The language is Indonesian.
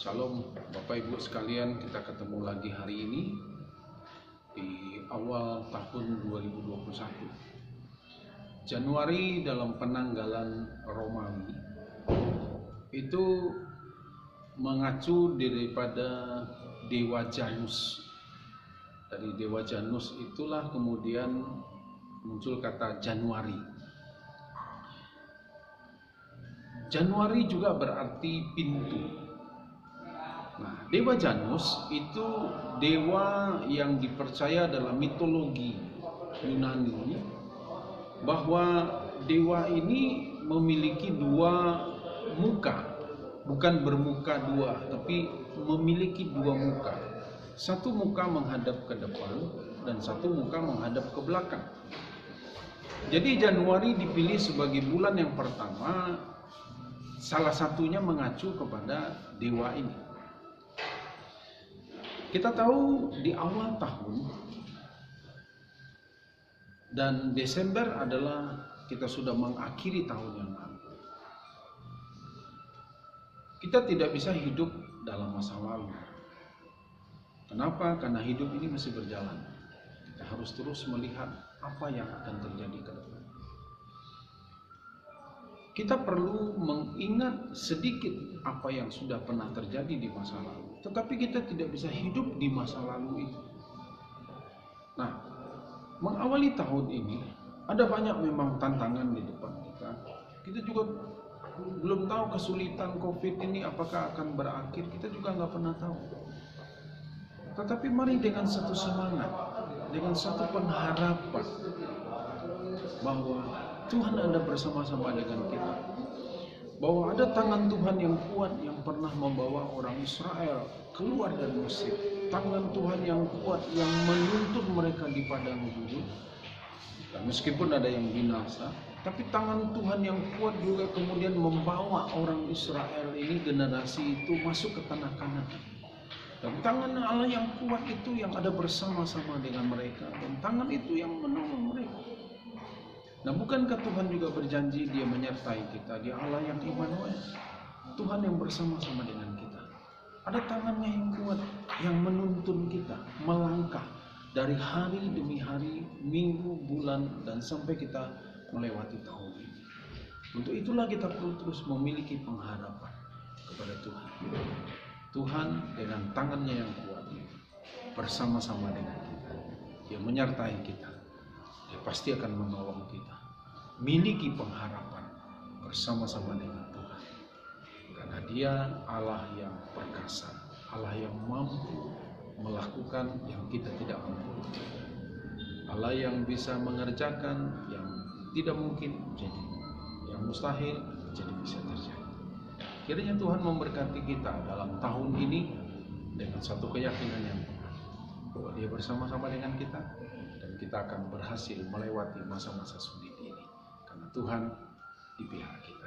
Shalom Bapak Ibu sekalian, kita ketemu lagi hari ini di awal tahun 2021. Januari dalam penanggalan Romawi itu mengacu daripada Dewa Janus. Dari Dewa Janus itulah kemudian muncul kata Januari. Januari juga berarti pintu. Nah, Dewa Janus itu dewa yang dipercaya dalam mitologi Yunani, bahwa dewa ini memiliki dua muka, bukan bermuka dua, tapi memiliki dua muka. Satu muka menghadap ke depan dan satu muka menghadap ke belakang. Jadi Januari dipilih sebagai bulan yang pertama, salah satunya mengacu kepada dewa ini. Kita tahu di awal tahun dan Desember adalah kita sudah mengakhiri tahun yang lalu. Kita tidak bisa hidup dalam masa lalu. Kenapa? Karena hidup ini masih berjalan. Kita harus terus melihat apa yang akan terjadi ke depan. Kita perlu mengingat sedikit apa yang sudah pernah terjadi di masa lalu. Tetapi kita tidak bisa hidup di masa lalu itu. Nah, mengawali tahun ini, ada banyak memang tantangan di depan kita. Kita juga belum tahu kesulitan COVID ini apakah akan berakhir. Kita juga nggak pernah tahu. Tetapi mari dengan satu semangat, dengan satu pengharapan bahwa Tuhan ada bersama-sama dengan kita, bahwa ada tangan Tuhan yang kuat yang pernah membawa orang Israel keluar dari Mesir, tangan Tuhan yang kuat yang menuntun mereka di padang gurun. Dan meskipun ada yang binasa, tapi tangan Tuhan yang kuat juga kemudian membawa orang Israel ini, generasi itu, masuk ke tanah Kanaan. Dan tangan Allah yang kuat itu yang ada bersama-sama dengan mereka, dan tangan itu yang menolong mereka. Nah, bukankah Tuhan juga berjanji Dia menyertai kita? Dia Allah yang Immanuel, Tuhan yang bersama-sama dengan kita. Ada tangannya yang kuat yang menuntun kita melangkah dari hari demi hari, minggu, bulan, dan sampai kita melewati tahun ini. Untuk itulah kita perlu terus memiliki pengharapan kepada Tuhan. Tuhan dengan tangannya yang kuat bersama-sama dengan kita. Dia menyertai kita. Dia pasti akan menolong kita. Miliki pengharapan bersama-sama dengan Tuhan. Karena Dia Allah yang perkasa, Allah yang mampu melakukan yang kita tidak mampu. Allah yang bisa mengerjakan yang tidak mungkin jadi, yang mustahil jadi bisa terjadi. Kiranya Tuhan memberkati kita dalam tahun ini dengan satu keyakinan yang kuat bahwa Dia bersama-sama dengan kita, dan kita akan berhasil melewati masa-masa sulit ini karena Tuhan di pihak kita.